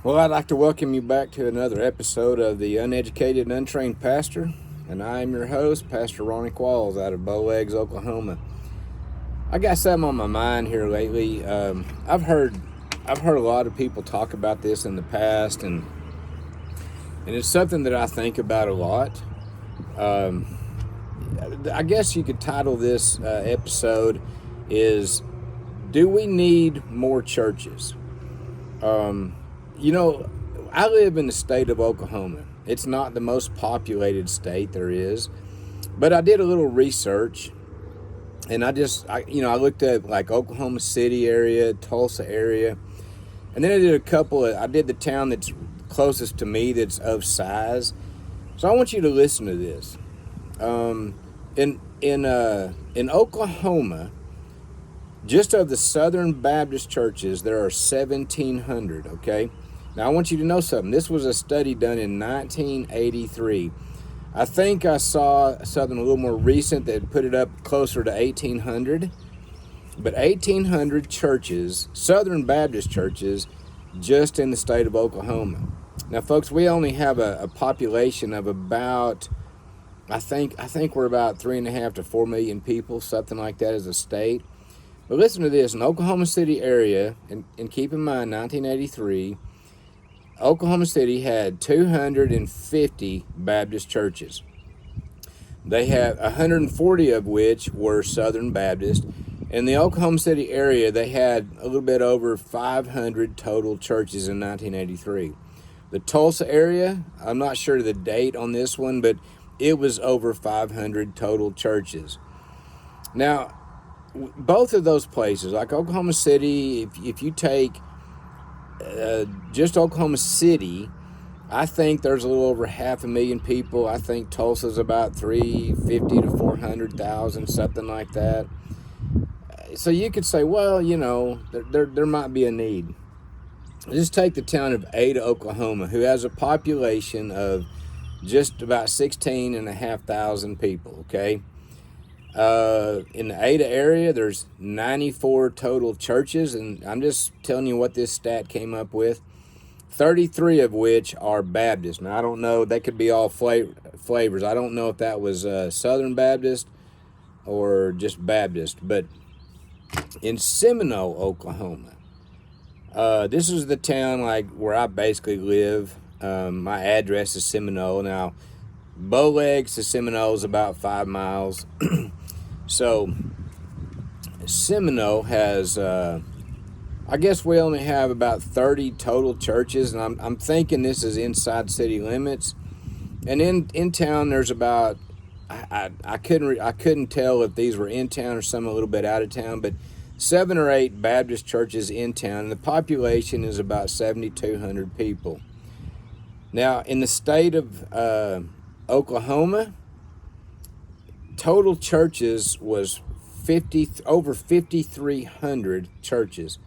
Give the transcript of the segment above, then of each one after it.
Well, I'd like to welcome you back to another episode of The Uneducated and Untrained Pastor, and I am your host, Pastor Ronnie Qualls out of Bow Legs, Oklahoma. I got something on my mind here lately. I've heard a lot of people talk about this in the past, and it's something that I think about a lot. I guess you could title this episode is, do we need more churches? I live in the state of Oklahoma. It's not the most populated state there is, but I did a little research, and I looked at like Oklahoma City area, Tulsa area, and then I did the town that's closest to me that's of size. So I want you to listen to this. In Oklahoma, just of the Southern Baptist churches, there are 1,700, okay? Now, I want you to know something. This was a study done in 1983. I think I saw something a little more recent that put it up closer to 1,800. But 1,800 churches, Southern Baptist churches, just in the state of Oklahoma. Now, folks, we only have a population of about, I think we're about 3.5 to 4 million people, something like that as a state. But listen to this. In Oklahoma City area, and keep in mind 1983, Oklahoma City had 250 Baptist churches. They had 140 of which were Southern Baptist. In the Oklahoma City area, they had a little bit over 500 total churches in 1983. The Tulsa area, I'm not sure the date on this one, but it was over 500 total churches. Now, both of those places, like Oklahoma City, if you take just Oklahoma City, I think there's a little over 500,000 people. I think Tulsa's about 350 to 400,000, something like that. So you could say, well, there might be a need. Just take the town of Ada, Oklahoma, who has a population of just about 16,500 people, okay? In the Ada area, there's 94 total churches, and I'm just telling you what this stat came up with. 33 of which are Baptist. Now, I don't know, they could be all flavors. I don't know if that was Southern Baptist or just Baptist, but in Seminole, Oklahoma, this is the town like where I basically live. My address is Seminole. Now, Bow Legs to Seminole is about 5 miles. So, Seminole has, I guess we only have about 30 total churches, and I'm thinking this is inside city limits. And in town, there's about, I couldn't tell if these were in town or some a little bit out of town, but 7 or 8 Baptist churches in town, and the population is about 7,200 people. Now, in the state of Oklahoma, total churches was over 5,300 churches.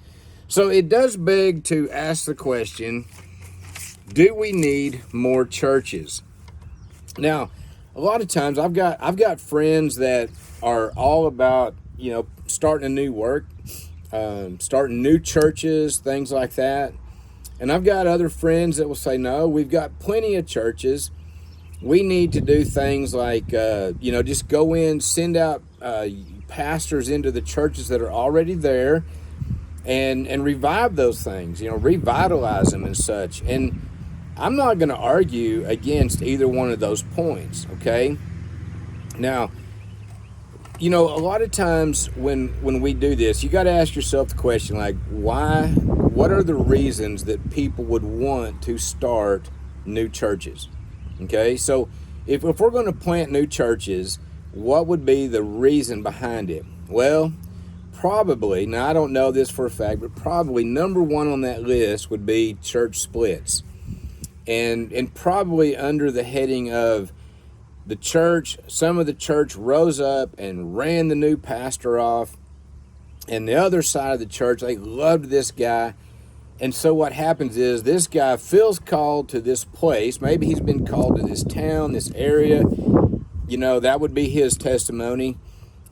So it does beg to ask the question, do we need more churches? Now, a lot of times I've got friends that are all about, starting a new work, starting new churches, things like that. And I've got other friends that will say, no, we've got plenty of churches. We need to do things like, just go in, send out pastors into the churches that are already there and revive those things, revitalize them and such. And I'm not going to argue against either one of those points, okay? Now, a lot of times when we do this, you got to ask yourself the question, like, why? What are the reasons that people would want to start new churches? Okay, so if we're going to plant new churches, what would be the reason behind it? Well, probably, now I don't know this for a fact, but probably number one on that list would be church splits. And probably under the heading of the church, some of the church rose up and ran the new pastor off, and the other side of the church, they loved this guy. And so what happens is this guy feels called to this place. Maybe he's been called to this town, this area. That would be his testimony.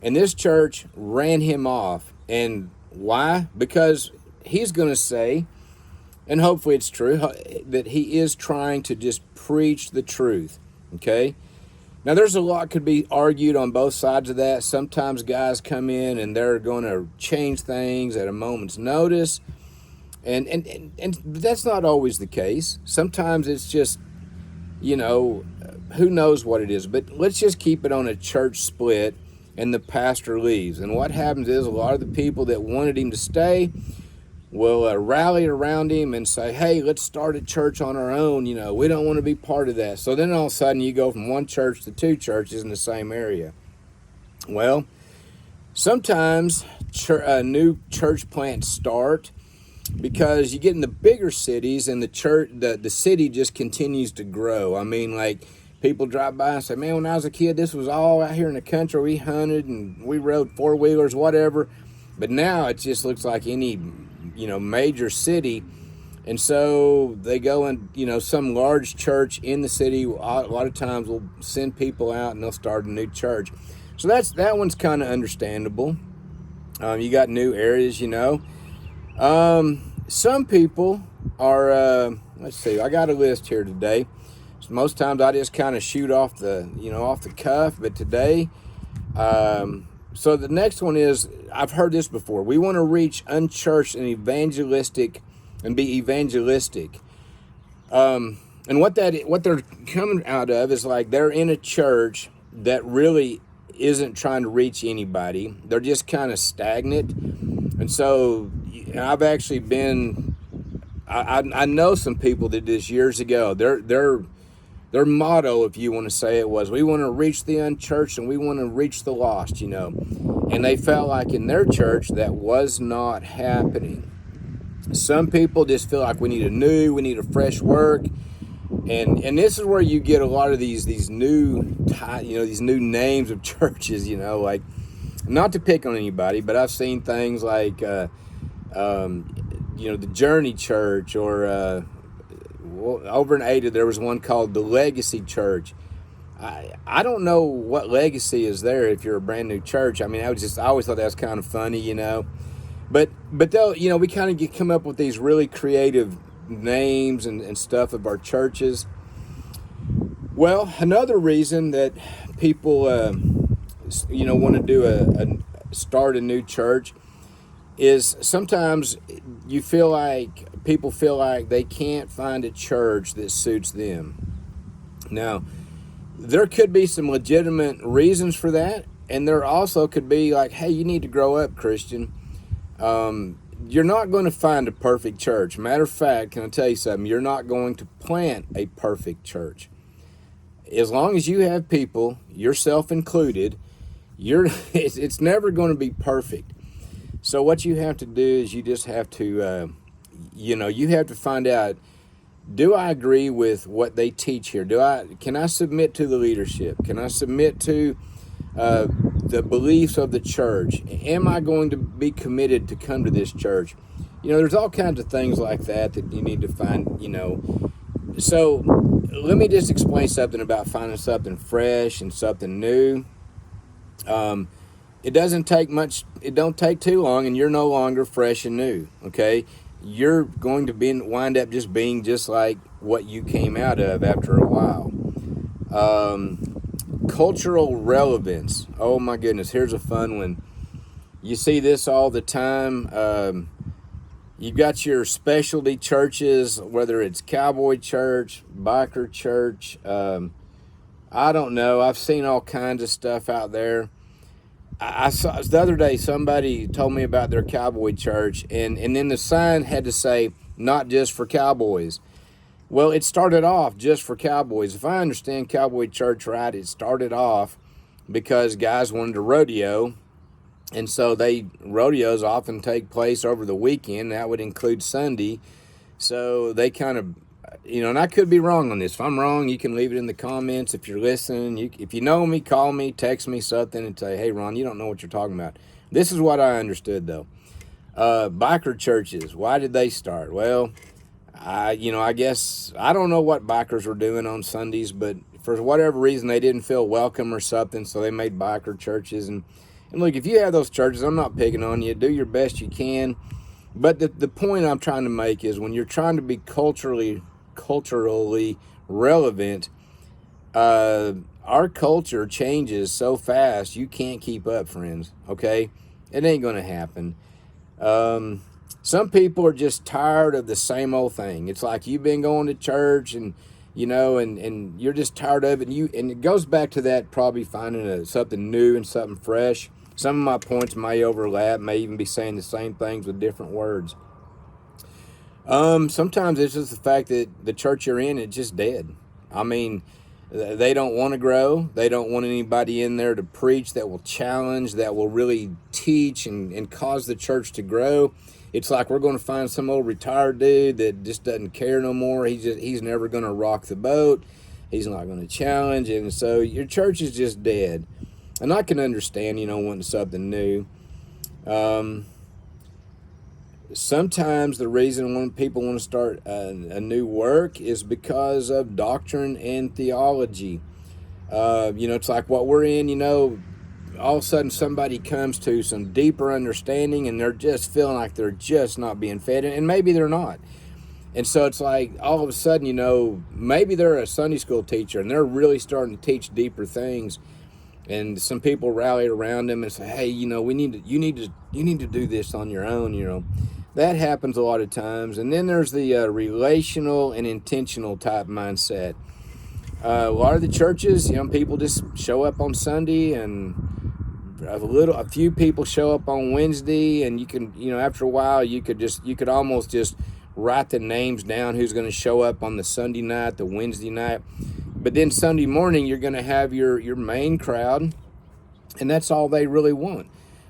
And this church ran him off. And why? Because he's going to say, and hopefully it's true, that he is trying to just preach the truth, okay? Now, there's a lot could be argued on both sides of that. Sometimes guys come in and they're going to change things at a moment's notice, and that's not always the case. Sometimes it's just, who knows what it is. But let's just keep it on a church split and the pastor leaves. And what happens is a lot of the people that wanted him to stay will rally around him and say, hey, let's start a church on our own. We don't want to be part of that. So then all of a sudden you go from one church to two churches in the same area. Well, sometimes new church plants start because you get in the bigger cities and the city just continues to grow. I mean, like, people drive by and say, man, when I was a kid, this was all out here in the country. We hunted and we rode four-wheelers, whatever. But now it just looks like any, major city. And so they go in, some large church in the city. A lot of times will send people out and they'll start a new church. So that one's kind of understandable. You got new areas, Some people are, let's see, I got a list here today. So most times I just kind of shoot off the cuff, but today, so the next one is, I've heard this before. We want to reach unchurched and be evangelistic. And what they're coming out of is like they're in a church that really isn't trying to reach anybody. They're just kind of stagnant. And so I've actually been, I know some people that did this years ago. Their motto, if you want to say it, was, we want to reach the unchurched and we want to reach the lost, And they felt like in their church that was not happening. Some people just feel like we need a fresh work. And this is where you get a lot of these new names of churches, like, not to pick on anybody, but I've seen things like, the Journey Church, or over in Ada, there was one called the Legacy Church. I don't know what legacy is there if you're a brand new church. I mean, I always thought that was kind of funny, But though, we kind of come up with these really creative names and stuff of our churches. Well, another reason that people, want to do start a new church is sometimes people feel like they can't find a church that suits them. Now, there could be some legitimate reasons for that, and there also could be like, hey, you need to grow up, Christian. You're not going to find a perfect church. Matter of fact, can I tell you something? You're not going to plant a perfect church. As long as you have people, yourself included, it's never going to be perfect. So what you have to do is you just have to, you have to find out, do I agree with what they teach here? Can I submit to the leadership? Can I submit to the beliefs of the church? Am I going to be committed to come to this church? There's all kinds of things like that you need to find, So let me just explain something about finding something fresh and something new. It doesn't take much. It don't take too long, and you're no longer fresh and new. Okay, you're going to wind up just being just like what you came out of after a while. Cultural relevance. Oh my goodness, here's a fun one. You see this all the time. You've got your specialty churches, whether it's cowboy church, biker church. I don't know. I've seen all kinds of stuff out there. I saw the other day, somebody told me about their cowboy church, and then the sign had to say, not just for cowboys. Well, it started off just for cowboys. If I understand cowboy church right, it started off because guys wanted to rodeo, and so rodeos often take place over the weekend. That would include Sunday. So they kind of, and I could be wrong on this. If I'm wrong, you can leave it in the comments. If you're listening, if you know me, call me, text me something and say, hey, Ron, you don't know what you're talking about. This is what I understood, though. Biker churches, why did they start? Well, I guess, I don't know what bikers were doing on Sundays, but for whatever reason, they didn't feel welcome or something, so they made biker churches. And look, if you have those churches, I'm not picking on you. Do your best you can. But the point I'm trying to make is when you're trying to be culturally relevant, our culture changes so fast you can't keep up, friends. Okay, it ain't gonna happen. Some people are just tired of the same old thing. It's like you've been going to church and and you're just tired of it. And it goes back to that, probably finding something new and something fresh. Some of my points may overlap, may even be saying the same things with different words. Sometimes it's just the fact that the church you're in is just dead. I mean, they don't want to grow. They don't want anybody in there to preach that will challenge, that will really teach and cause the church to grow. It's like we're going to find some old retired dude that just doesn't care no more. He's never going to rock the boat. He's not going to challenge. And so your church is just dead. And I can understand, wanting something new. Sometimes the reason when people want to start a new work is because of doctrine and theology. It's like what we're in, all of a sudden somebody comes to some deeper understanding and they're just feeling like they're just not being fed. And maybe they're not. And so it's like all of a sudden, maybe they're a Sunday school teacher and they're really starting to teach deeper things. And some people rally around them and say, "Hey, you need to do this on your own." That happens a lot of times. And then there's the relational and intentional type mindset. A lot of the churches, people just show up on Sunday, and a few people show up on Wednesday, and you can, after a while, you could almost just write the names down who's going to show up on the Sunday night, the Wednesday night. But then Sunday morning, you're going to have your main crowd, and that's all they really want.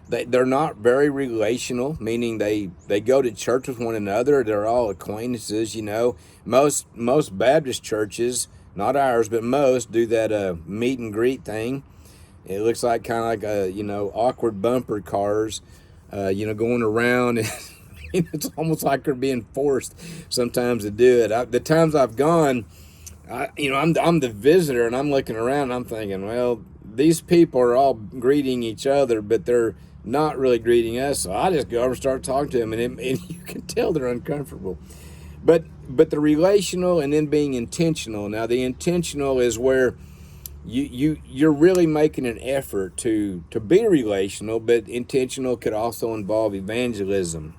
They're not very relational, meaning they go to church with one another. They're all acquaintances, Most Baptist churches, not ours, but most, do that meet and greet thing. It looks like kind of like awkward bumper cars, going around. And it's almost like they're being forced sometimes to do it. The times I've gone, I'm the visitor, and I'm looking around and I'm thinking, well, these people are all greeting each other, but they're not really greeting us. So I just go over and start talking to them, and you can tell they're uncomfortable. But the relational and then being intentional. Now the intentional is where you're really making an effort to be relational, but intentional could also involve evangelism.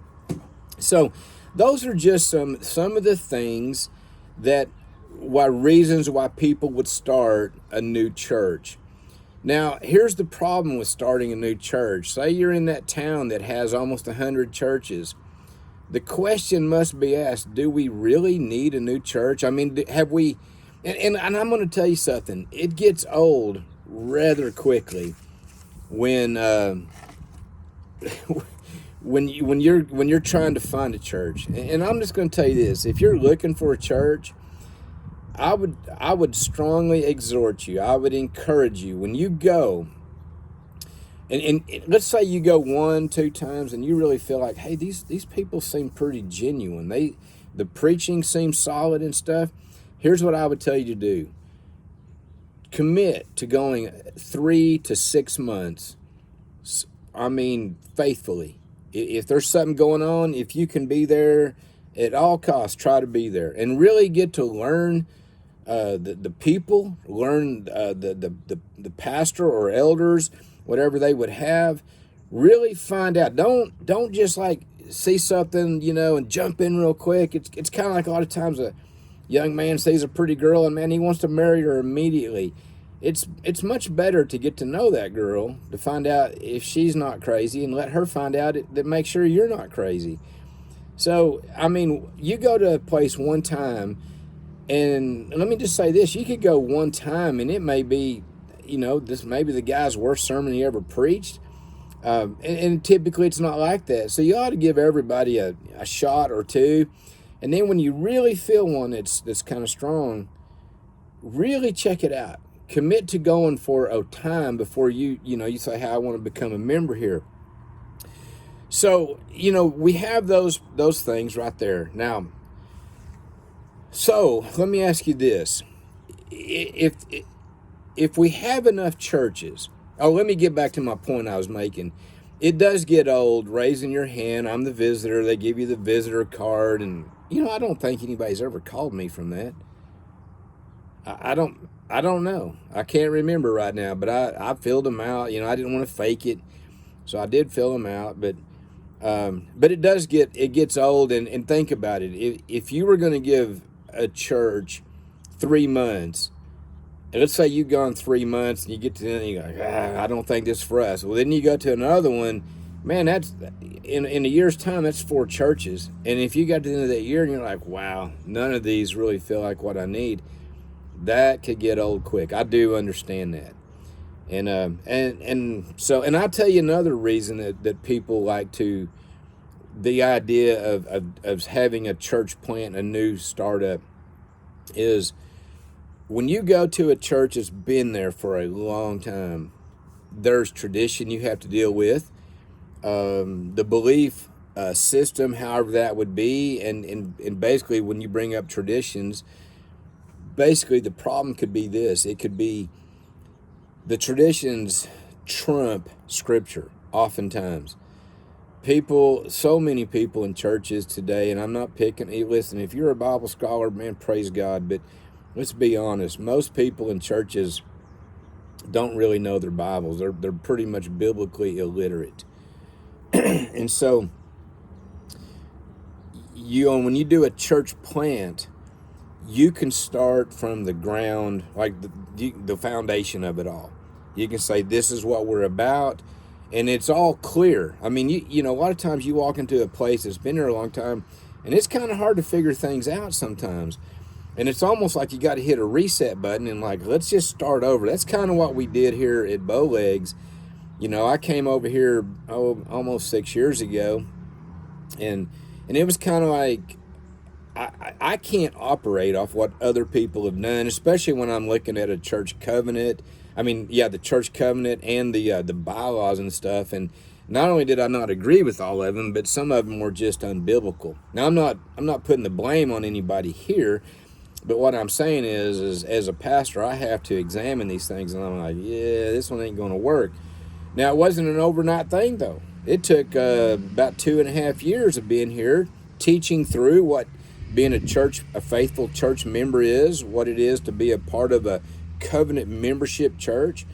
So those are just some of the things reasons why people would start a new church. Now, here's the problem with starting a new church. Say you're in that town that has almost 100 churches. The question must be asked, do we really need a new church? I mean, have we... And I'm going to tell you something. It gets old rather quickly when when you're trying to find a church. And I'm just going to tell you this: if you're looking for a church, I would strongly exhort you. I would encourage you when you go. And let's say you go 1-2 times and you really feel like, hey, these people seem pretty genuine. The preaching seems solid and stuff. Here's what I would tell you to do. Commit to going 3 to 6 months. I mean, faithfully. If there's something going on, if you can be there at all costs, try to be there and really get to learn the people, learn the pastor or elders, whatever they would have. Really find out. Don't just like see something, and jump in real quick. It's kind of like a lot of times a young man sees a pretty girl and man, he wants to marry her immediately. It's much better to get to know that girl, to find out if she's not crazy, and let her find out that make sure you're not crazy. So, I mean, you go to a place one time, and let me just say this: you could go one time, and it may be, this may be the guy's worst sermon he ever preached. And typically it's not like that. So you ought to give everybody a shot or two. And then when you really feel one that's kind of strong, really check it out. Commit to going for a time before you say, hey, I want to become a member here. So, we have those things right there. Now, so let me ask you this. If we have enough churches, let me get back to my point I was making. it does get old raising your hand. I'm the visitor. They give you the visitor card, and I don't think anybody's ever called me from that. I don't know. I can't remember right now, but I filled them out. I didn't want to fake it, so I did fill them out. But it gets old, and think about it. If you were going to give a church 3 months, and let's say you've gone 3 months and you get to the end and you're like, I don't think this is for us. Well, then you go to another one, man, that's in a year's time, that's 4 churches. And if you got to the end of that year and you're like, wow, none of these really feel like what I need, that could get old quick. I do understand that. And I'll tell you another reason that people like to, the idea of having a church plant, a new startup, is when you go to a church that's been there for a long time, there's tradition you have to deal with, the belief system, however that would be, and basically when you bring up traditions, basically the problem could be this. It could be the traditions trump Scripture oftentimes. So many people in churches today, and I'm not picking, listen, if you're a Bible scholar, man, praise God, but let's be honest, most people in churches don't really know their Bibles. They're pretty much biblically illiterate. And so, when you do a church plant, you can start from the ground, like the foundation of it all. You can say, this is what we're about, and it's all clear. I mean, a lot of times you walk into a place that's been there a long time, and it's kind of hard to figure things out sometimes. And it's almost like you got to hit a reset button and let's just start over. That's kind of what we did here at Bowlegs. I came over here almost 6 years ago, and it was kind of like, I can't operate off what other people have done, especially when I'm looking at a church covenant. I mean, yeah, the church covenant and the bylaws and stuff. And not only did I not agree with all of them, but some of them were just unbiblical. Now, I'm not putting the blame on anybody here, but what I'm saying is as a pastor, I have to examine these things, and I'm like, yeah, this one ain't going to work. Now, it wasn't an overnight thing, though. It took about 2.5 years of being here, teaching through what being a faithful church member is, what it is to be a part of a covenant membership church.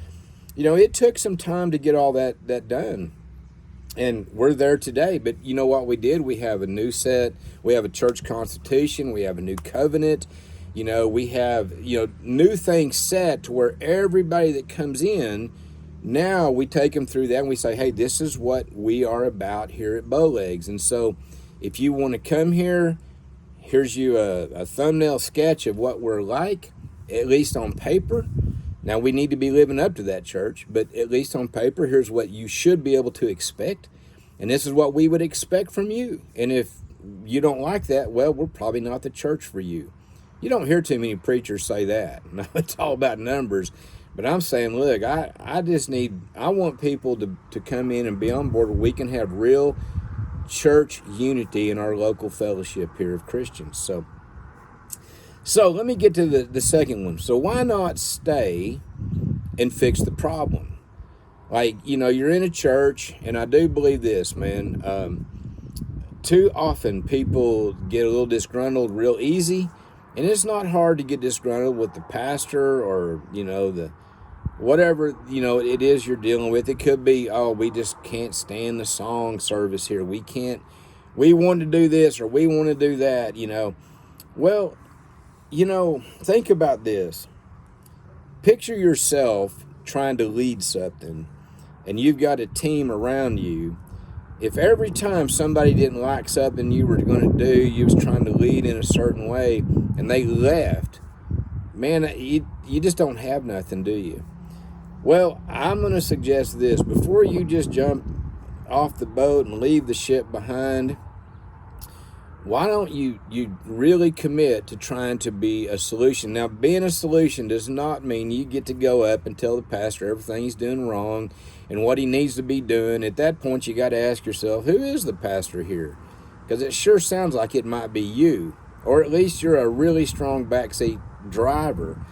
It took some time to get all that done. And we're there today. But you know what we did? We have a new we have a church constitution, we have a new covenant. We have, new things set to where everybody that comes in, now we take them through that and we say, hey, this is what we are about here at Bowlegs. And so if you want to come here, here's you a thumbnail sketch of what we're like, at least on paper. Now, we need to be living up to that, church, but at least on paper, here's what you should be able to expect. And this is what we would expect from you. And if you don't like that, well, we're probably not the church for you. You don't hear too many preachers say that. No, it's all about numbers. But I'm saying, look, I want people to come in and be on board where we can have real church unity in our local fellowship here of Christians. So let me get to the second one. So why not stay and fix the problem? You're in a church, and I do believe this, man. Too often people get a little disgruntled real easy, and it's not hard to get disgruntled with the pastor or, the whatever, it is you're dealing with. It could be, we just can't stand the song service here. We want to do this or we want to do that, Well, think about this. Picture yourself trying to lead something, and you've got a team around you. If every time somebody didn't like something you were going to do, you was trying to lead in a certain way, and they left, man, you just don't have nothing, do you? Well, I'm going to suggest this. Before you just jump off the boat and leave the ship behind, why don't you really commit to trying to be a solution? Now, being a solution does not mean you get to go up and tell the pastor everything he's doing wrong and what he needs to be doing. At that point, you got to ask yourself, who is the pastor here? Because it sure sounds like it might be you, or at least you're a really strong backseat driver.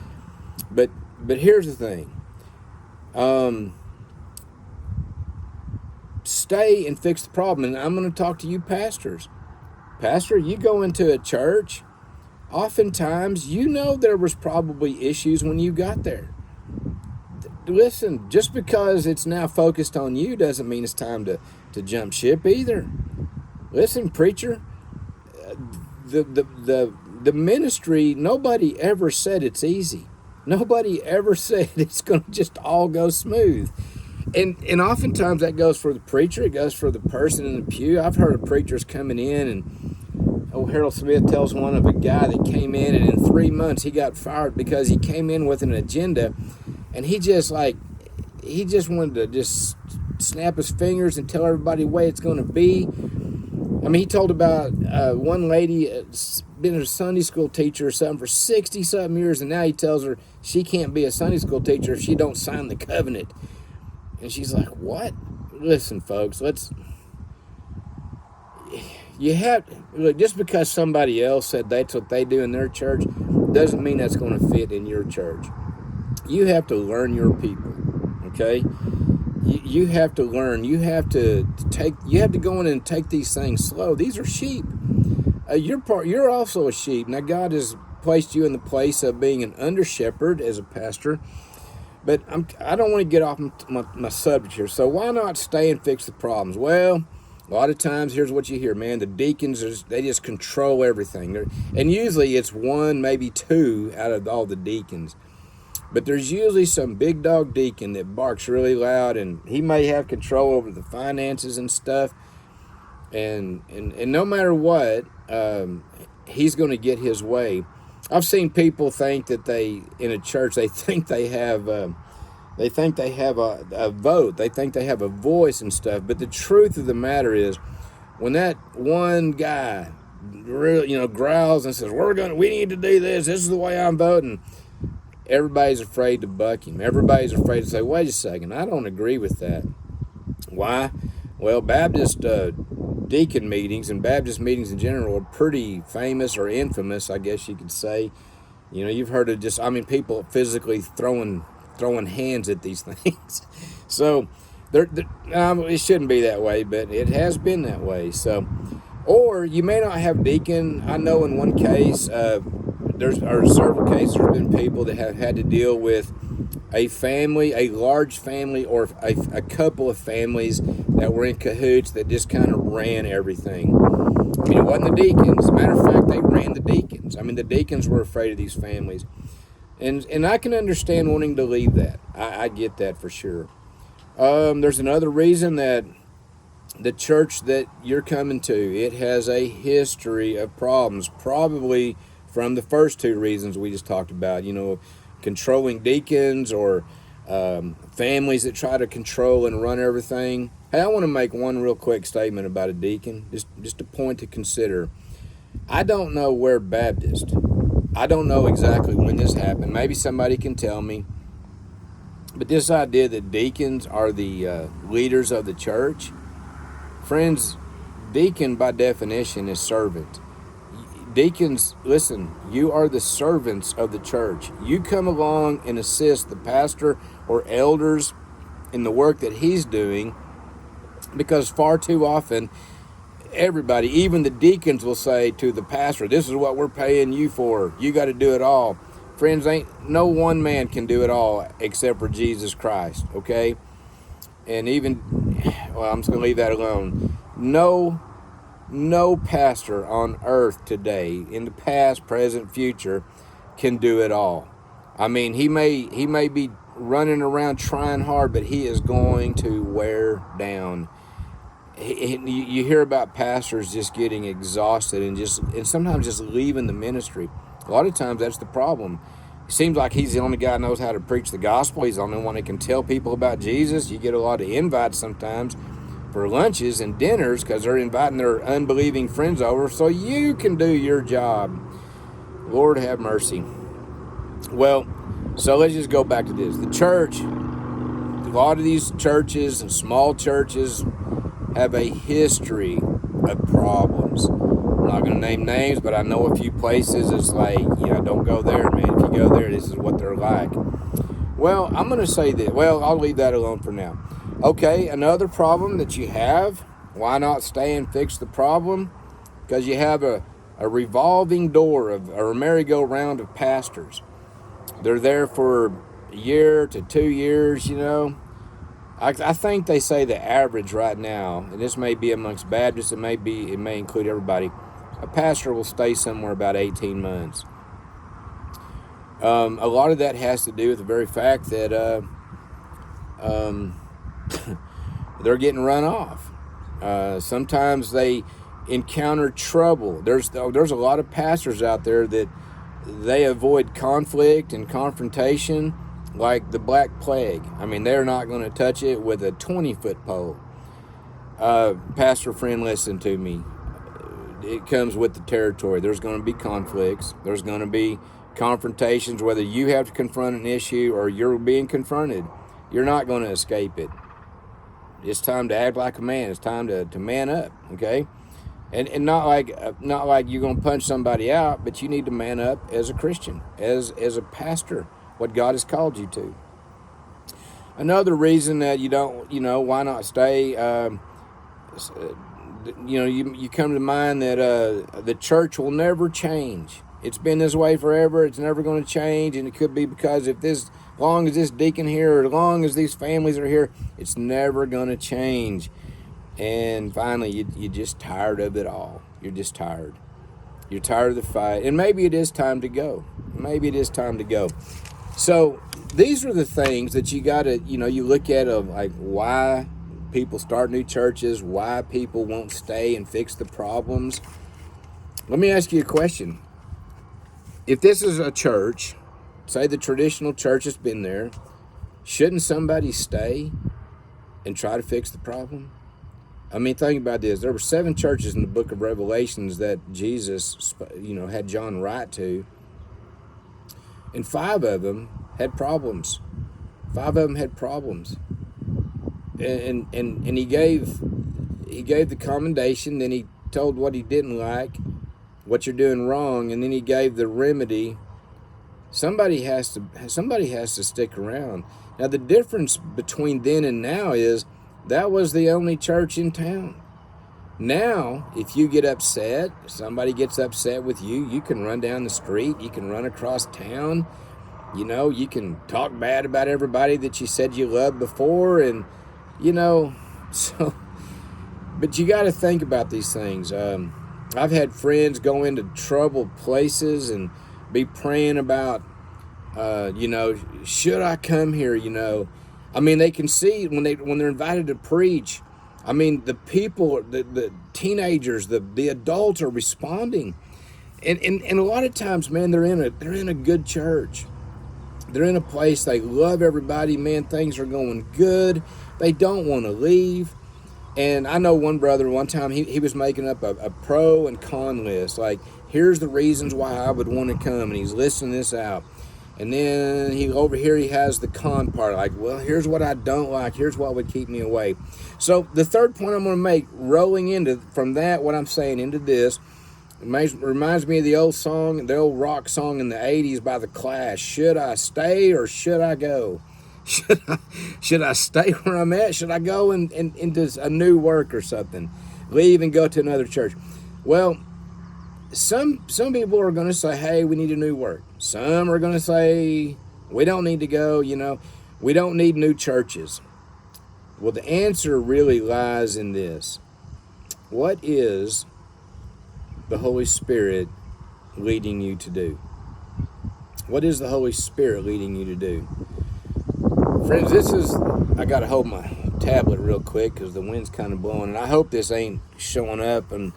But here's the thing. stay and fix the problem. And I'm going to talk to you pastors. Pastor, you go into a church, oftentimes you know there was probably issues when you got there. Listen, just because it's now focused on you doesn't mean it's time to jump ship either. Listen, preacher, the ministry, nobody ever said it's easy. Nobody ever said it's going to just all go smooth. And oftentimes that goes for the preacher, it goes for the person in the pew. I've heard of preachers coming in, and Harold Smith tells one of a guy that came in, and in 3 months he got fired because he came in with an agenda, and he just wanted to just snap his fingers and tell everybody the way it's going to be. I mean, he told about one lady, been a Sunday school teacher or something for 60-something years, and now he tells her she can't be a Sunday school teacher if she don't sign the covenant. And she's like, what? Listen, folks, just because somebody else said that's what they do in their church doesn't mean that's going to fit in your church. You have to learn your people, okay? You have to learn. You have to go in and take these things slow. These are sheep. You're also a sheep. Now, God has placed you in the place of being an under shepherd as a pastor. But I don't want to get off my subject here. So why not stay and fix the problems? Well, a lot of times, here's what you hear, man. The deacons, they just control everything. And usually it's one, maybe two out of all the deacons. But there's usually some big dog deacon that barks really loud, and he may have control over the finances and stuff. And no matter what, he's going to get his way. I've seen people think that in a church, they think they have a vote. They think they have a voice and stuff. But the truth of the matter is, when that one guy really, growls and says, we need to do this. This is the way I'm voting. Everybody's afraid to buck him. Everybody's afraid to say, wait a second, I don't agree with that. Why? Well, Baptist deacon meetings and Baptist meetings in general are pretty famous or infamous, I guess you could say. You've heard of people physically throwing hands at these things. So it shouldn't be that way, but it has been that way. So, or you may not have deacon. I know in one case, there's several cases, there have been people that have had to deal with a family, a large family, or a couple of families that were in cahoots that just kind of ran everything. It wasn't the deacons. As a matter of fact, they ran the deacons. The deacons were afraid of these families. And I can understand wanting to leave that. I get that for sure. There's another reason that the church that you're coming to, it has a history of problems, probably from the first two reasons we just talked about, controlling deacons or families that try to control and run everything. Hey, I want to make one real quick statement about a deacon, just a point to consider. I don't know where Baptist. I don't know exactly when this happened. Maybe somebody can tell me. But this idea that deacons are the leaders of the church, friends, deacon by definition is servant. Deacons, listen, you are the servants of the church. You come along and assist the pastor or elders in the work that he's doing, because far too often, everybody, even the deacons, will say to the pastor, this is what we're paying you for. You got to do it all. Friends, no one man can do it all except for Jesus Christ, okay? And I'm just going to leave that alone. No pastor on earth today, in the past, present, future, can do it all. He may be running around trying hard, but he is going to wear down. You hear about pastors just getting exhausted and sometimes just leaving the ministry. A lot of times that's the problem. It seems like he's the only guy that knows how to preach the gospel. He's the only one that can tell people about Jesus. You get a lot of invites sometimes for lunches and dinners because they're inviting their unbelieving friends over so you can do your job. Lord have mercy. Well, so let's just go back to this. The church, a lot of these churches and small churches have a history of problems. I'm not going to name names, but I know a few places it's like, don't go there, man. If you go there, this is what they're like. Well, I'm going to say that. Well, I'll leave that alone for now. Okay, another problem that you have, why not stay and fix the problem? Because you have a revolving door or a merry-go-round of pastors. They're there for a year to 2 years, you know. I think they say the average right now, and this may be amongst Baptists, it may include everybody, a pastor will stay somewhere about 18 months. A lot of that has to do with the very fact that they're getting run off. Sometimes they encounter trouble. There's a lot of pastors out there that they avoid conflict and confrontation like the Black Plague. I mean, they're not going to touch it with a 20-foot pole. Pastor friend, listen to me. It comes with the territory. There's going to be conflicts. There's going to be confrontations, whether you have to confront an issue or you're being confronted. You're not going to escape it. It's time to act like a man. It's time to man up, okay? And not like you're going to punch somebody out, but you need to man up as a Christian, as a pastor, what God has called you to. Another reason that you don't, why not stay, you come to mind that the church will never change. It's been this way forever. It's never going to change, and it could be because as long as this deacon here, or as long as these families are here, it's never going to change. And finally, you're just tired of it all. You're just tired. You're tired of the fight, and maybe it is time to go. So these are the things that you got to, you look at of like why people start new churches, why people won't stay and fix the problems. Let me ask you a question. If this is a church, say the traditional church has been there, shouldn't somebody stay and try to fix the problem? I mean, think about this. There were 7 churches in the book of Revelations that Jesus, had John write to. And 5 of them had problems. And he gave the commendation, then he told what he didn't like, what you're doing wrong, and then he gave the remedy. Somebody has to stick around. Now the difference between then and now is that was the only church in town. Now, if you get upset, somebody gets upset with you, you can run down the street, you can run across town, you can talk bad about everybody that you said you loved before, and, so, but you got to think about these things. I've had friends go into troubled places and be praying about, should I come here, I mean, they can see when they're invited to preach. I mean, the people, the teenagers, the adults are responding, and a lot of times, man, they're in a good church. They're in a place they love everybody. Man, things are going good. They don't want to leave. And I know one brother one time he was making up a pro and con list. Like, here's the reasons why I would want to come, and he's listing this out. And then he has the con part, like, well, here's what I don't like. Here's what would keep me away. So the third point I'm going to make, rolling into from that, what I'm saying into this, reminds me of the old rock song in the 80s by The Clash. Should I stay or should I go? Should I stay where I'm at? Should I go into a new work or something? Leave and go to another church? Well, some people are going to say, hey, we need a new work. Some are going to say, we don't need to go, we don't need new churches. Well, the answer really lies in this. What is the Holy Spirit leading you to do? What is the Holy Spirit leading you to do? Friends, I got to hold my tablet real quick because the wind's kind of blowing. And I hope this ain't showing up in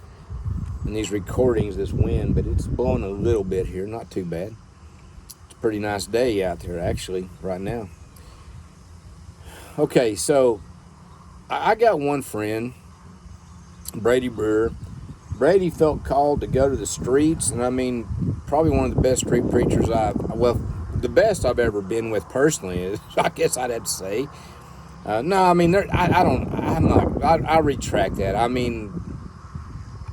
these recordings, this wind, but it's blowing a little bit here, not too bad. It's a pretty nice day out there, actually, right now. Okay, so I got one friend, Brady Brewer. Brady felt called to go to the streets, and I mean, probably one of the best street preachers the best I've ever been with personally, is, I guess I'd have to say. No, I mean, I retract that. I mean,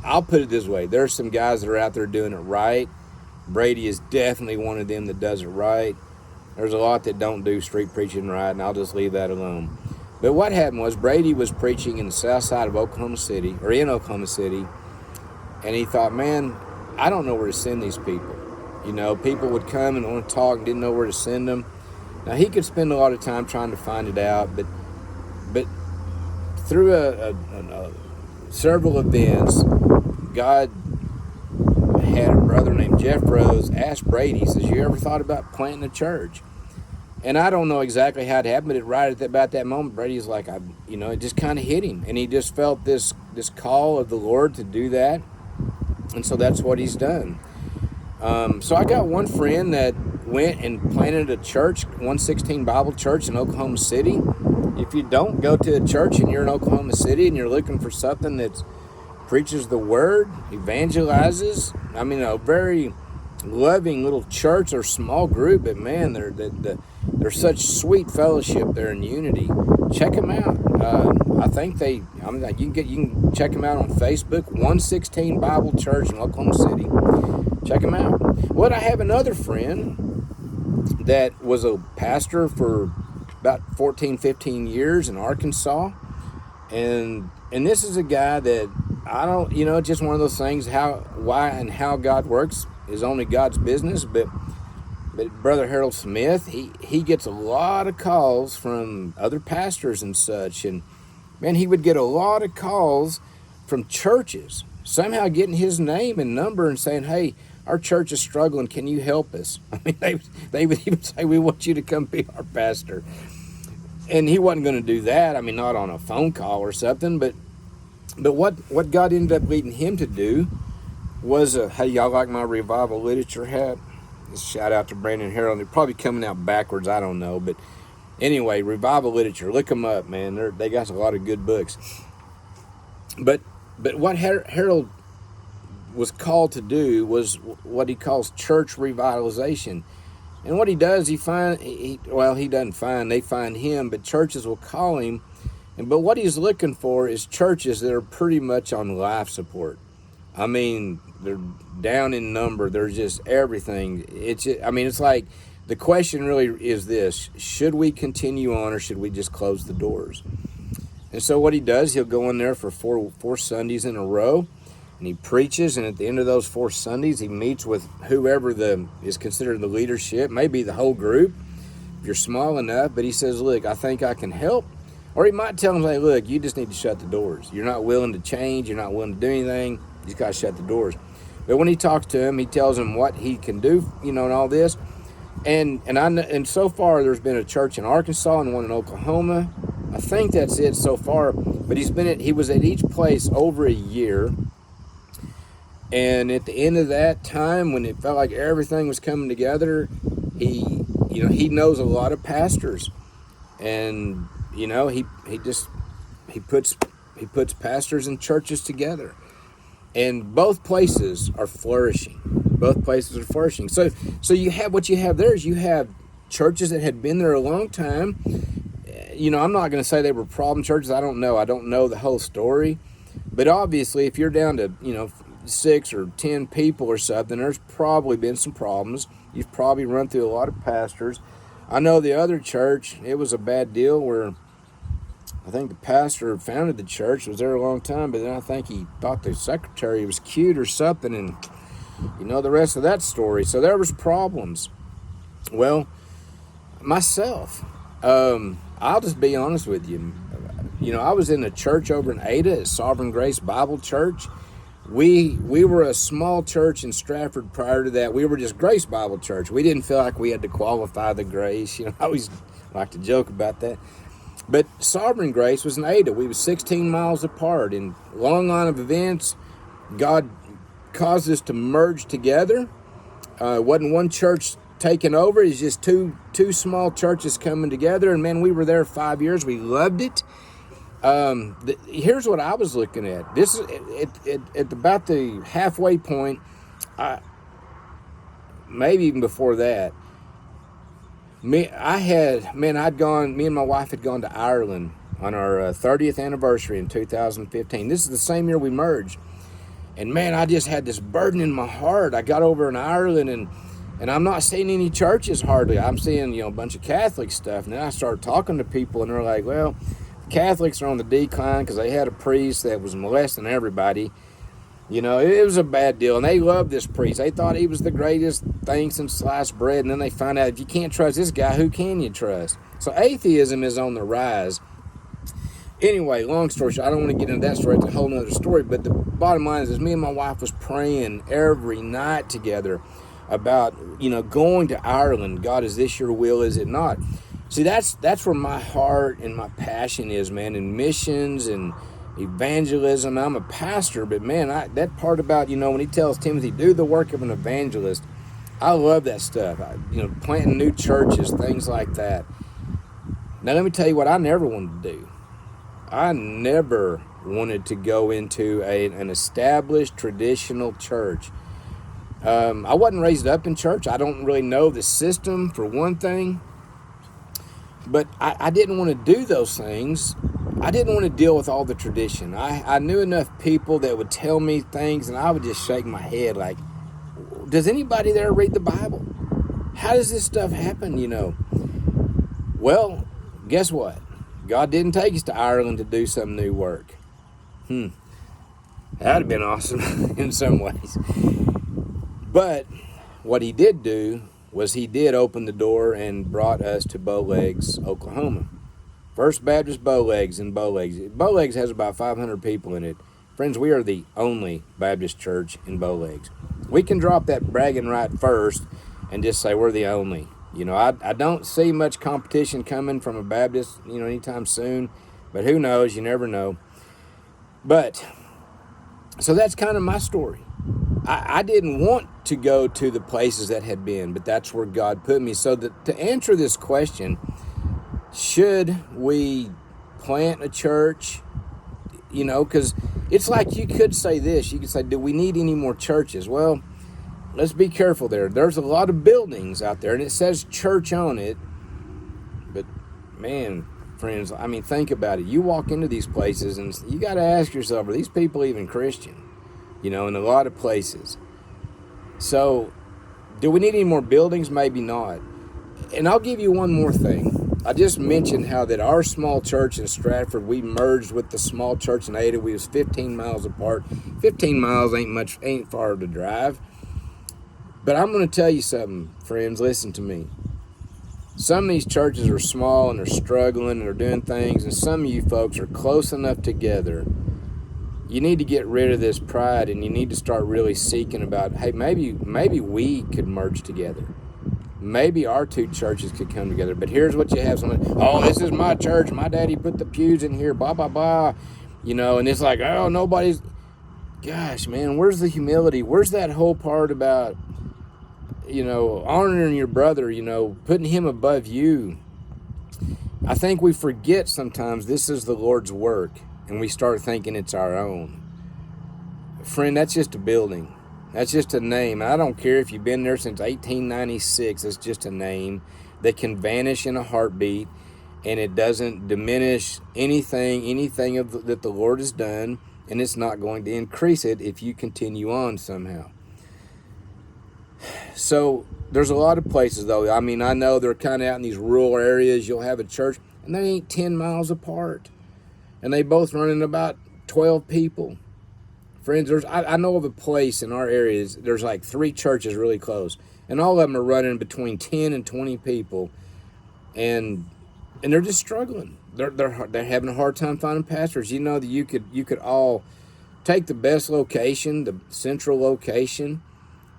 I'll put it this way. There's some guys that are out there doing it right. Brady is definitely one of them that does it right. There's a lot that don't do street preaching right, and I'll just leave that alone. But what happened was Brady was preaching in the south side of Oklahoma City, or in Oklahoma City, and he thought, man, I don't know where to send these people. You know, people would come and want to talk and didn't know where to send them. Now, he could spend a lot of time trying to find it out, but through several events, God had a brother named Jeff Rose ask Brady, he says, you ever thought about planting a church? And I don't know exactly how it happened, but right at about that moment, Brady's like, it just kind of hit him. And he just felt this call of the Lord to do that. And so that's what he's done. So I got one friend that went and planted a church, 116 Bible Church in Oklahoma City. If you don't go to a church and you're in Oklahoma City and you're looking for something that preaches the word, evangelizes, a very loving little church or small group, but man, they're such sweet fellowship there in unity. Check them out. I think you can check them out on Facebook, 116 Bible Church in Oklahoma City. Check them out. Well, I have another friend that was a pastor for about 14, 15 years in Arkansas. And this is a guy that I don't, it's just one of those things, why and how God works is only God's business. But Brother Harold Smith, he gets a lot of calls from other pastors and such. And man, he would get a lot of calls from churches, somehow getting his name and number and saying, hey, our church is struggling. Can you help us? They would even say, we want you to come be our pastor. And he wasn't going to do that. Not on a phone call or something. But what God ended up leading him to do was, hey, y'all like my revival literature hat? Shout out to Brandon Harold. They're probably coming out backwards. I don't know. But anyway, revival literature. Look them up, man. They got a lot of good books. But what Harold was called to do was what he calls church revitalization. And what he does, they find him, but churches will call him. But what he's looking for is churches that are pretty much on life support. They're down in number. They're just everything. It's like the question really is this: should we continue on, or should we just close the doors? And so what he does, he'll go in there for four Sundays in a row, and he preaches. And at the end of those 4 Sundays, he meets with whoever is considered the leadership, maybe the whole group, if you're small enough. But he says, look, I think I can help. Or he might tell them, hey, look, you just need to shut the doors. You're not willing to change. You're not willing to do anything. You just got to shut the doors. But when he talks to him, he tells him what he can do, and all this. And so far, there's been a church in Arkansas and one in Oklahoma. I think that's it so far. But he was at each place over a year. And at the end of that time, when it felt like everything was coming together, he knows a lot of pastors. And he puts pastors and churches together, and both places are flourishing. So you have what you have there is you have churches that had been there a long time. I'm not going to say they were problem churches. I don't know the whole story, but obviously, if you're down to 6 or 10 people or something, there's probably been some problems. You've probably run through a lot of pastors. I know the other church, it was a bad deal where I think the pastor founded the church, was there a long time, but then I think he thought the secretary was cute or something, and the rest of that story. So there was problems. Well, myself, I'll just be honest with you. I was in a church over in Ada at Sovereign Grace Bible Church. We were a small church in Stratford prior to that. We were just Grace Bible Church. We didn't feel like we had to qualify the grace. I always like to joke about that. But Sovereign Grace was in Ada. We were 16 miles apart. In a long line of events, God caused us to merge together. It wasn't one church taking over. It's just two small churches coming together. And man, we were there 5 years. We loved it. Here's what I was looking at. This is at about the halfway point, maybe even before that. Me and my wife had gone to Ireland on our 30th anniversary in 2015. This is the same year we merged. And man, I just had this burden in my heart. I got over in Ireland and I'm not seeing any churches hardly. I'm seeing, a bunch of Catholic stuff. And then I started talking to people and they're like, well, Catholics are on the decline because they had a priest that was molesting everybody. You know, it was a bad deal, and they loved this priest. They thought he was the greatest thing since sliced bread, and then they find out if you can't trust this guy, who can you trust? So atheism is on the rise. Anyway, long story short, I don't want to get into that story. It's a whole other story, but the bottom line is me and my wife was praying every night together about, you know, going to Ireland. God, is this your will? Is it not? See, that's where my heart and my passion is, man, in missions and evangelism. I'm a pastor, but man, that part about, you know, when he tells Timothy, do the work of an evangelist, I love that stuff. You know, planting new churches, things like that. Now, let me tell you what I never wanted to do. I never wanted to go into an established traditional church. I wasn't raised up in church. I don't really know the system, for one thing. But I didn't want to do those things. I didn't want to deal with all the tradition. I knew enough people that would tell me things, and I would just shake my head like, does anybody there read the Bible? How does this stuff happen, you know? Well, guess what? God didn't take us to Ireland to do some new work. That'd have been awesome in some ways. But what he did do was he did open the door and brought us to Bowlegs, Oklahoma. First Baptist Bowlegs in Bowlegs. Bowlegs has about 500 people in it. Friends, we are the only Baptist church in Bowlegs. We can drop that bragging right first and just say we're the only. You know, I don't see much competition coming from a Baptist, you know, anytime soon. But who knows? You never know. But, so that's kind of my story. I didn't want to go to the places that had been, but that's where God put me. So to answer this question, should we plant a church? You know, because it's like you could say this. You could say, do we need any more churches? Well, let's be careful there. There's a lot of buildings out there, and it says church on it. But, man, friends, I mean, think about it. You walk into these places, and you got to ask yourself, are these people even Christian? You know, in a lot of places. So, do we need any more buildings? Maybe not. And I'll give you one more thing. I just mentioned how that our small church in Stratford, we merged with the small church in Ada. We was 15 miles apart. 15 miles ain't far to drive. But I'm going to tell you something, friends. Listen to me. Some of these churches are small and they're struggling and they're doing things, and some of you folks are close enough together. You need to get rid of this pride, and you need to start really seeking about, hey, maybe we could merge together. Maybe our two churches could come together. But here's what you have. Someone, oh, this is my church. My daddy put the pews in here, blah, blah, blah. You know, and it's like, oh, nobody's... Gosh, man, where's the humility? Where's that whole part about, you know, honoring your brother, you know, putting him above you? I think we forget sometimes this is the Lord's work, and we start thinking it's our own. Friend, that's just a building. That's just a name. I don't care if you've been there since 1896. It's just a name that can vanish in a heartbeat, and it doesn't diminish anything that the Lord has done, and it's not going to increase it if you continue on somehow. So there's a lot of places, though. I mean, I know they're kind of out in these rural areas. You'll have a church, and they ain't 10 miles apart. And they both running about 12 people. Friends, I know of a place in our areas, there's like 3 churches really close. And all of them are running between 10 and 20 people. And they're just struggling. They're having a hard time finding pastors. You know that you could all take the best location, the central location.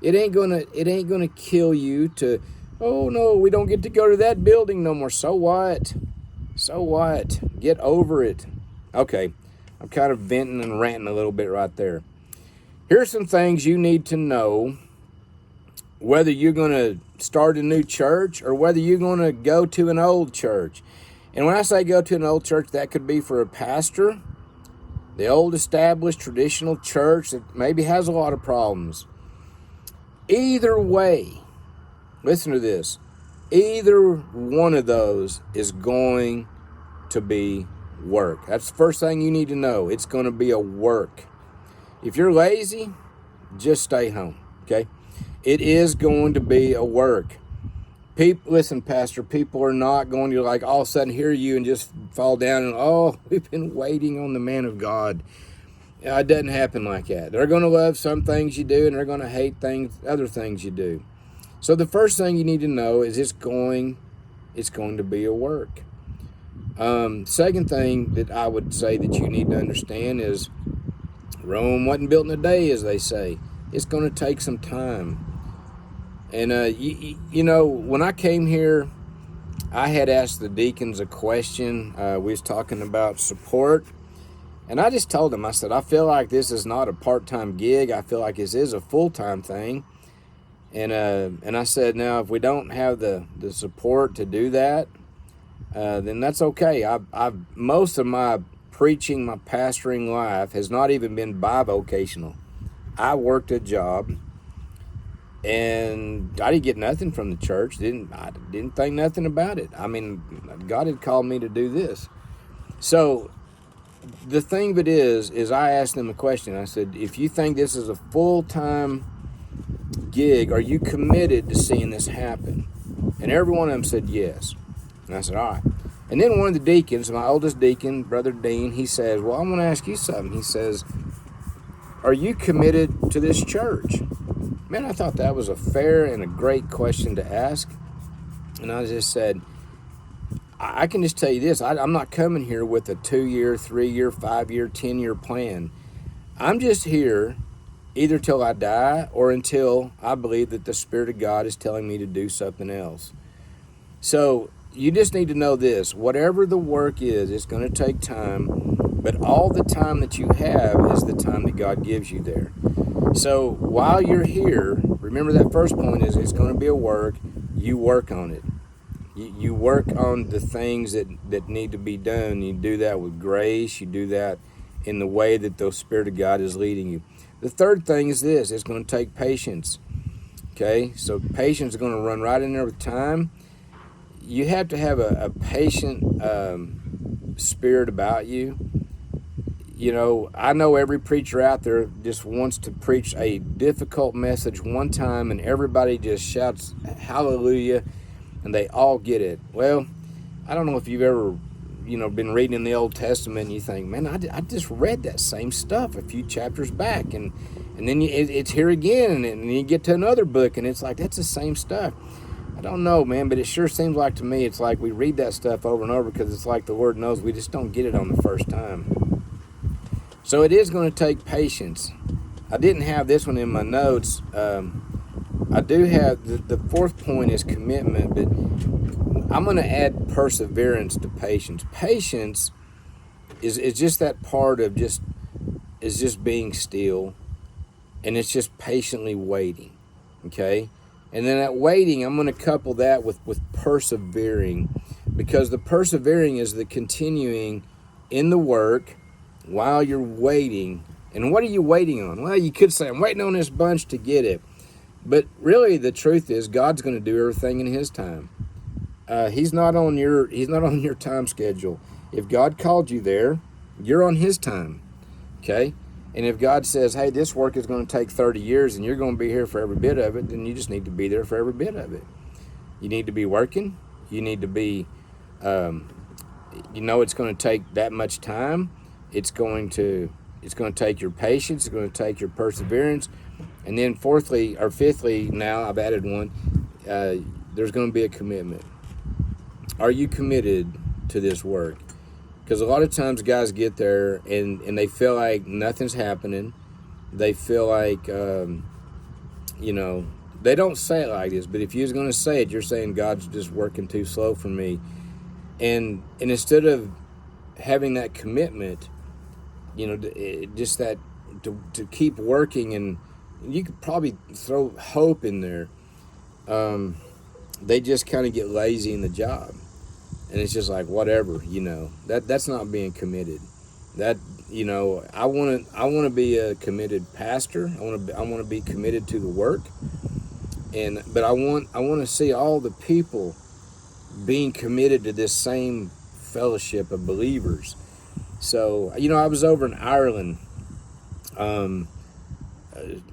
It ain't gonna kill you to, oh no, we don't get to go to that building no more. So what? So what? Get over it. Okay, I'm kind of venting and ranting a little bit right there. Here's some things you need to know, whether you're going to start a new church or whether you're going to go to an old church. And when I say go to an old church, that could be for a pastor, the old established traditional church that maybe has a lot of problems. Either way, listen to this, either one of those is going to be work. That's the first thing you need to know. It's going to be a work. If you're lazy, just stay home, okay? It is going to be a work. Listen, Pastor, people are not going to like all of a sudden hear you and just fall down and, oh, we've been waiting on the man of God. It doesn't happen like that. They're going to love some things you do, and they're going to hate other things you do. So the first thing you need to know is it's going to be a work. Second thing that I would say that you need to understand is Rome wasn't built in a day, as they say. It's going to take some time. And, you know, when I came here, I had asked the deacons a question. We was talking about support. And I just told them, I said, I feel like this is not a part-time gig. I feel like this is a full-time thing. And I said, now, if we don't have the support to do that, then that's okay. I've most of my preaching, my pastoring life has not even been bivocational. I worked a job, and I didn't get nothing from the church. I didn't think nothing about it. I mean, God had called me to do this. So the thing of it is I asked them a question. I said, if you think this is a full-time gig, are you committed to seeing this happen? And every one of them said yes. And I said, all right. And then one of the deacons, my oldest deacon, Brother Dean, he says, well, I'm going to ask you something. He says, are you committed to this church? Man, I thought that was a fair and a great question to ask. And I just said, I can just tell you this. I'm not coming here with a 2-year, 3-year, 5-year, 10-year plan. I'm just here either till I die or until I believe that the Spirit of God is telling me to do something else. So you just need to know this. Whatever the work is, it's going to take time. But all the time that you have is the time that God gives you there. So while you're here, remember that first point is it's going to be a work. You work on it. You work on the things that need to be done. You do that with grace. You do that in the way that the Spirit of God is leading you. The third thing is this. It's going to take patience. Okay? So patience is going to run right in there with time. You have to have a patient spirit about you. You know, I know every preacher out there just wants to preach a difficult message one time and everybody just shouts hallelujah and they all get it. Well, I don't know if you've ever, been reading in the Old Testament and you think, man, I just read that same stuff a few chapters back. And then it's here again and then you get to another book and it's like, that's the same stuff. I don't know, man, but it sure seems like to me it's like we read that stuff over and over because it's like the Word knows we just don't get it on the first time. So it is going to take patience. I didn't have this one in my notes. I do have, the fourth point is commitment, but I'm going to add perseverance to patience. Patience is just that part of just being still, and it's just patiently waiting, okay? And then that waiting, I'm going to couple that with persevering, because the persevering is the continuing in the work while you're waiting. And what are you waiting on? Well, you could say, I'm waiting on this bunch to get it. But really, the truth is, God's going to do everything in His time. He's not on your time schedule. If God called you there, you're on His time, okay? And if God says, hey, this work is going to take 30 years and you're going to be here for every bit of it, then you just need to be there for every bit of it. You need to be working. You need to be, it's going to take that much time. It's going to take your patience. It's going to take your perseverance. And then fifthly, now I've added one, there's going to be a commitment. Are you committed to this work? Because a lot of times guys get there and they feel like nothing's happening. They feel like, they don't say it like this, but if you was going to say it, you're saying God's just working too slow for me. And instead of having that commitment, just that to keep working, and you could probably throw hope in there. They just kind of get lazy in the job, and it's just like whatever, that's not being committed. That I want to be a committed pastor. I want to be committed to the work, but I want to see all the people being committed to this same fellowship of believers. So, I was over in Ireland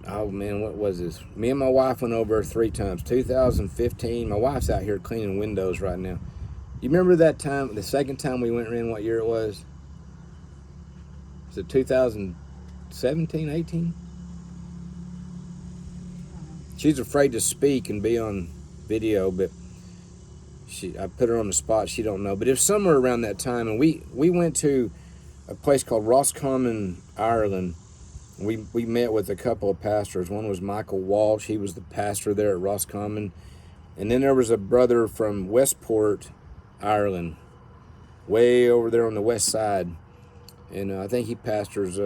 oh man, what was this? Me and my wife went over 3 times. 2015. My wife's out here cleaning windows right now. You remember that time, the second time we went in, what year it was? Was it 2017, 18? She's afraid to speak and be on video, but I put her on the spot. She don't know. But it's somewhere around that time, and we went to a place called Roscommon, Ireland. We met with a couple of pastors. One was Michael Walsh. He was the pastor there at Roscommon. And then there was a brother from Westport, Ireland, way over there on the west side. And I think he pastors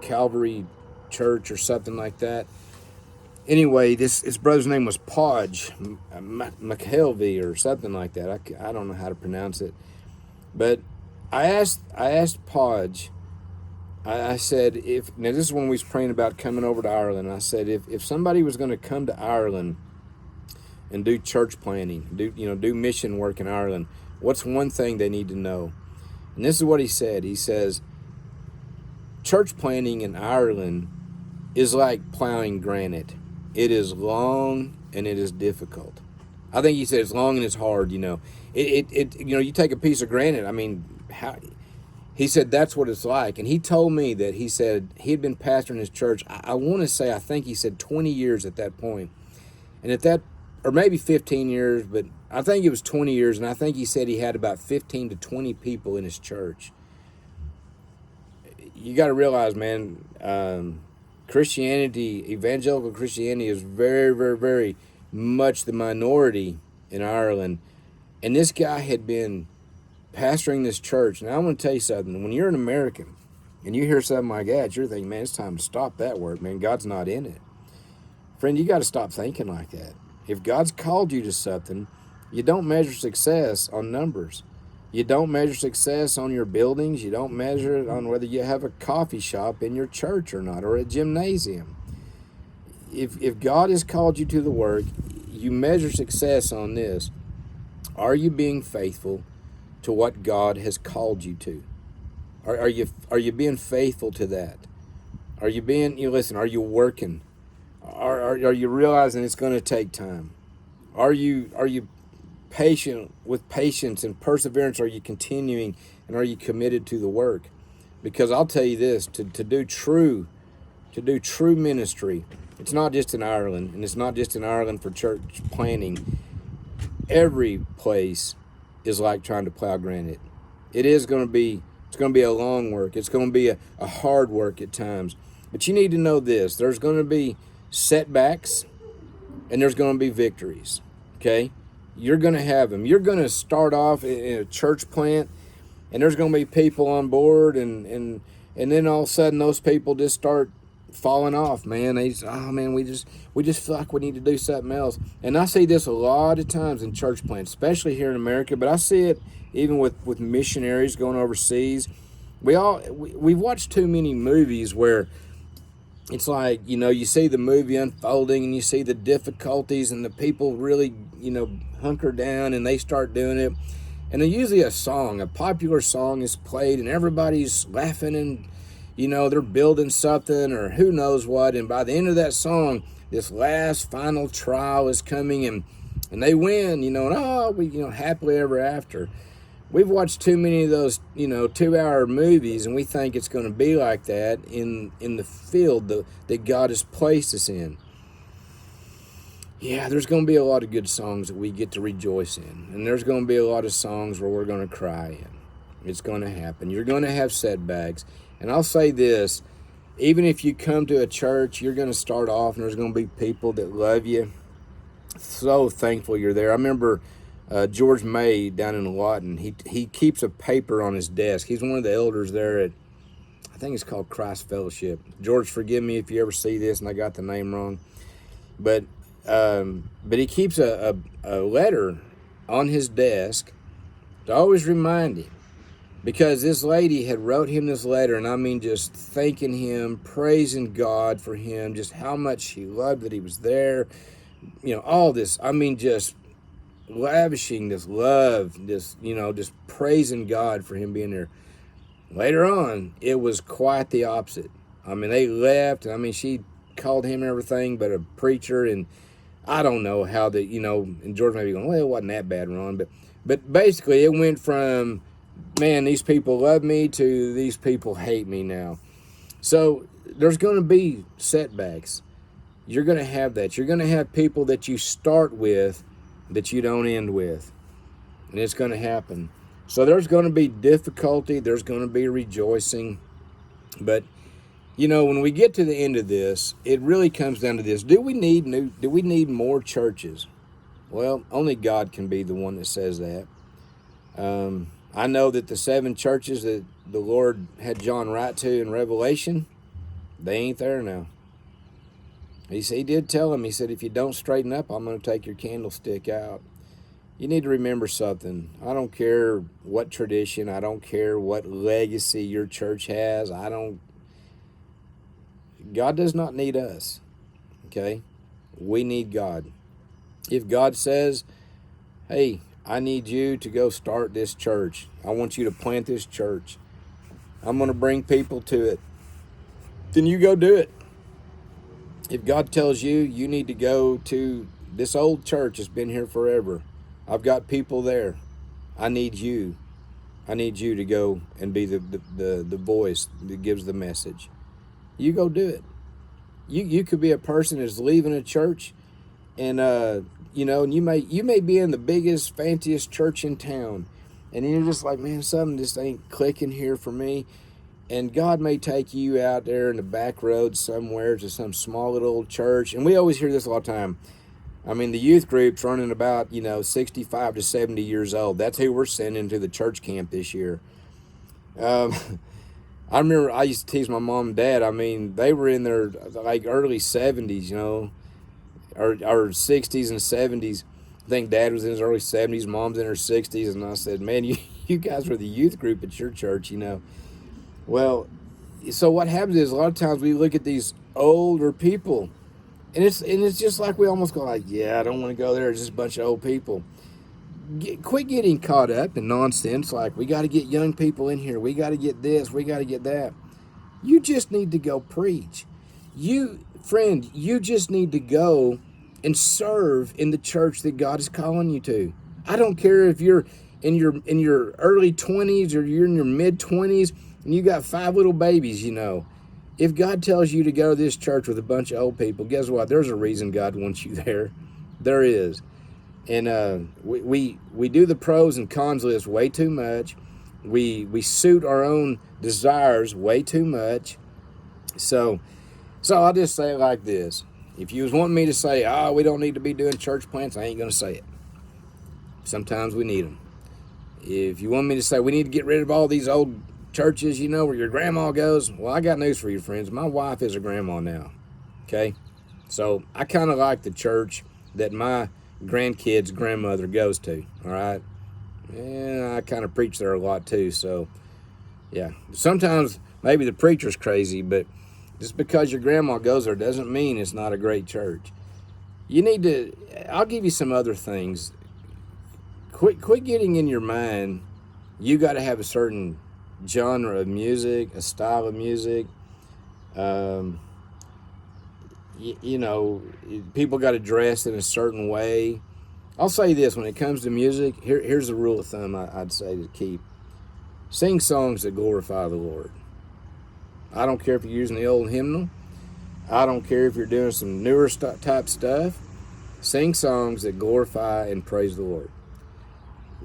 Calvary Church or something like that. Anyway, his brother's name was Podge McKelvey or something like that. I don't know how to pronounce it. But I asked Podge, I said, now this is when we was praying about coming over to Ireland. I said, if somebody was going to come to Ireland and do church planting, do mission work in Ireland, what's one thing they need to know? And this is what he said. He says, church planting in Ireland is like plowing granite. It is long and it is difficult. I think he said it's long and it's hard. You take a piece of granite. I mean, he said that's what it's like. And he told me that he said he had been pastoring his church. I want to say, I think he said 20 years at that point. And or maybe 15 years, but I think it was 20 years. And I think he said he had about 15 to 20 people in his church. You got to realize, man, Christianity, evangelical Christianity is very, very, very much the minority in Ireland. And this guy had been pastoring this church. And I want to tell you something. When you're an American and you hear something like that, you're thinking, man, it's time to stop that work, man. God's not in it. Friend, you got to stop thinking like that. If God's called you to something, you don't measure success on numbers. You don't measure success on your buildings. You don't measure it on whether you have a coffee shop in your church or not, or a gymnasium. If God has called you to the work, you measure success on this. Are you being faithful to what God has called you to? Are you being faithful to that? Are you are you working? Are you realizing it's going to take time? Are you patient with patience and perseverance? Are you continuing, and are you committed to the work? Because I'll tell you this, to do true ministry, it's not just in Ireland, and it's not just in Ireland for church planting. Every place is like trying to plow granite. It's going to be a long work. It's going to be a hard work at times. But you need to know this, there's going to be setbacks and there's going to be victories. Okay? You're going to have them. You're going to start off in a church plant, and there's going to be people on board, and then all of a sudden those people just start falling off, man. We just feel like we need to do something else. And I see this a lot of times in church plants, especially here in America, but I see it even with missionaries going overseas. We've watched too many movies where it's like, you see the movie unfolding and you see the difficulties and the people really, hunker down and they start doing it. And then usually a popular song is played and everybody's laughing and, they're building something or who knows what. And by the end of that song, this last final trial is coming and they win, and happily ever after. We've watched too many of those, 2-hour movies, and we think it's going to be like that in the field that God has placed us in. Yeah, there's going to be a lot of good songs that we get to rejoice in, and there's going to be a lot of songs where we're going to cry in. It's going to happen. You're going to have setbacks, and I'll say this, even if you come to a church, you're going to start off, and there's going to be people that love you. So thankful you're there. I remember George May down in Lawton, he keeps a paper on his desk. He's one of the elders there at, I think it's called Christ Fellowship. George, forgive me if you ever see this and I got the name wrong. But he keeps a letter on his desk to always remind him. Because this lady had wrote him this letter, and I mean just thanking him, praising God for him, just how much she loved that he was there. All this, I mean just lavishing this love, just praising God for him being there. Later on, it was quite the opposite. I mean, they left. I mean, she called him everything but a preacher, and I don't know how the, and George may be going, well, it wasn't that bad, Ron, but basically it went from, man, these people love me to these people hate me now. So there's going to be setbacks. You're going to have that. You're going to have people that you start with that you don't end with. And it's going to happen. So there's going to be difficulty. There's going to be rejoicing. But, when we get to the end of this, it really comes down to this. Do we need more churches? Well, only God can be the one that says that. I know that the 7 churches that the Lord had John write to in Revelation, they ain't there now. He did tell him, he said, if you don't straighten up, I'm going to take your candlestick out. You need to remember something. I don't care what tradition, I don't care what legacy your church has. God does not need us, okay? We need God. If God says, hey, I need you to go start this church. I want you to plant this church. I'm going to bring people to it. Then you go do it. If God tells you, you need to go to this old church that's been here forever. I've got people there. I need you. I need you to go and be the voice that gives the message. You go do it. You could be a person that's leaving a church, and and you may be in the biggest, fanciest church in town, and you're just like, man, something just ain't clicking here for me. And God may take you out there in the back roads somewhere to some small little old church. And we always hear this all the time. I mean, the youth group's running about 65 to 70 years old. That's who we're sending to the church camp this year. I remember I used to tease my mom and dad. I mean, they were in their like early 70s, or 60s and 70s. I think Dad was in his early 70s, Mom's in her 60s, and I said, man, you guys were the youth group at your church, Well, so what happens is a lot of times we look at these older people, and it's just like we almost go like, yeah, I don't want to go there. It's just a bunch of old people. Quit getting caught up in nonsense like we got to get young people in here. We got to get this. We got to get that. You just need to go preach. You just need to go and serve in the church that God is calling you to. I don't care if you're in your early 20s or you're in your mid 20s and you got 5 little babies, If God tells you to go to this church with a bunch of old people, guess what? There's a reason God wants you there. There is. And we do the pros and cons list way too much. We suit our own desires way too much. So I'll just say it like this. If you was wanting me to say, we don't need to be doing church plants, I ain't going to say it. Sometimes we need them. If you want me to say we need to get rid of all these old churches, where your grandma goes, well, I got news for you, friends. My wife is a grandma now, okay? So I kind of like the church that my grandkid's grandmother goes to, all right? And I kind of preach there a lot too, so yeah. Sometimes maybe the preacher's crazy, but just because your grandma goes there doesn't mean it's not a great church. I'll give you some other things. Quit getting in your mind, you got to have a certain genre of music, a style of music. People got to dress in a certain way. I'll say this, when it comes to music, here's the rule of thumb I'd say to keep. Sing songs that glorify the Lord. I don't care if you're using the old hymnal. I don't care if you're doing some newer type stuff. Sing songs that glorify and praise the Lord.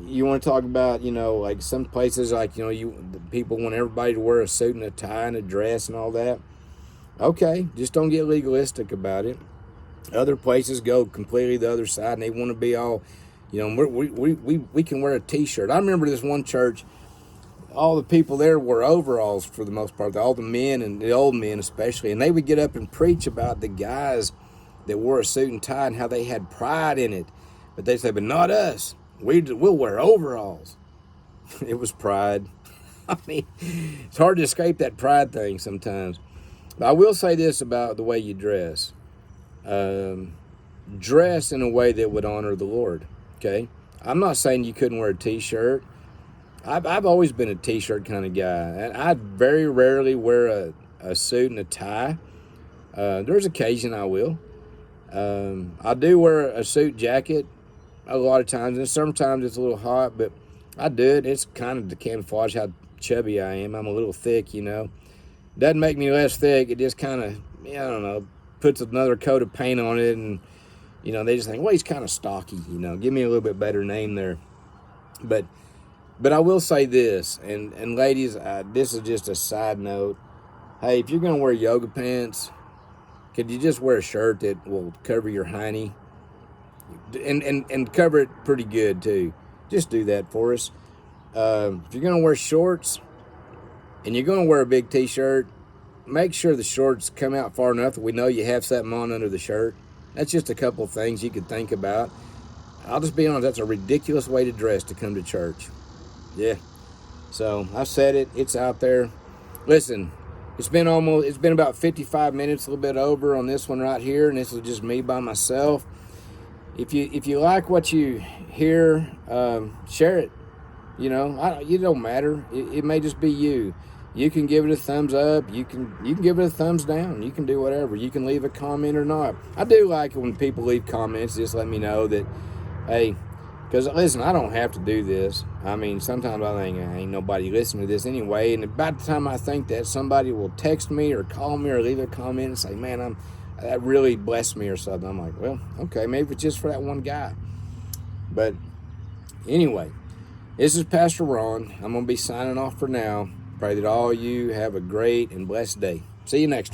You want to talk about, like some places like, people want everybody to wear a suit and a tie and a dress and all that. Okay, just don't get legalistic about it. Other places go completely the other side, and they want to be all, we can wear a T-shirt. I remember this one church, all the people there wore overalls for the most part, all the men and the old men especially, and they would get up and preach about the guys that wore a suit and tie and how they had pride in it. But they say, but not us. We'll wear overalls. It was pride. I mean, it's hard to escape that pride thing sometimes. But I will say this about the way you dress. Dress in a way that would honor the Lord, okay? I'm not saying you couldn't wear a T-shirt. I've always been a T-shirt kind of guy. And I very rarely wear a suit and a tie. There's occasion I will. I do wear a suit jacket a lot of times, and sometimes it's a little hot, but I do it. It's kind of to camouflage how chubby I am. I'm a little thick, you know. Doesn't make me less thick. It just kind of, I don't know, puts another coat of paint on it, and, you know, they just think, well, he's kind of stocky, you know. Give me a little bit better name there. But I will say this, and ladies, this is just a side note. Hey, if you're going to wear yoga pants, could you just wear a shirt that will cover your hiney? And cover it pretty good, too. Just do that for us. If you're going to wear shorts and you're going to wear a big T-shirt, make sure the shorts come out far enough that we know you have something on under the shirt. That's just a couple of things you could think about. I'll just be honest, that's a ridiculous way to dress to come to church. Yeah. So I've said it. It's out there. Listen, it's been about 55 minutes, a little bit over on this one right here, and this is just me by myself. If you like what you hear, share it. You know, it don't matter. It may just be you. You can give it a thumbs up. You can give it a thumbs down. You can do whatever. You can leave a comment or not. I do like it when people leave comments. Just let me know that, hey, because listen, I don't have to do this. I mean, sometimes I think ain't nobody listening to this anyway. And about the time I think that, somebody will text me or call me or leave a comment and say, man, that really blessed me or something. I'm like, well, okay, maybe it's just for that one guy. But anyway, this is Pastor Ron. I'm going to be signing off for now. Pray that all you have a great and blessed day. See you next time.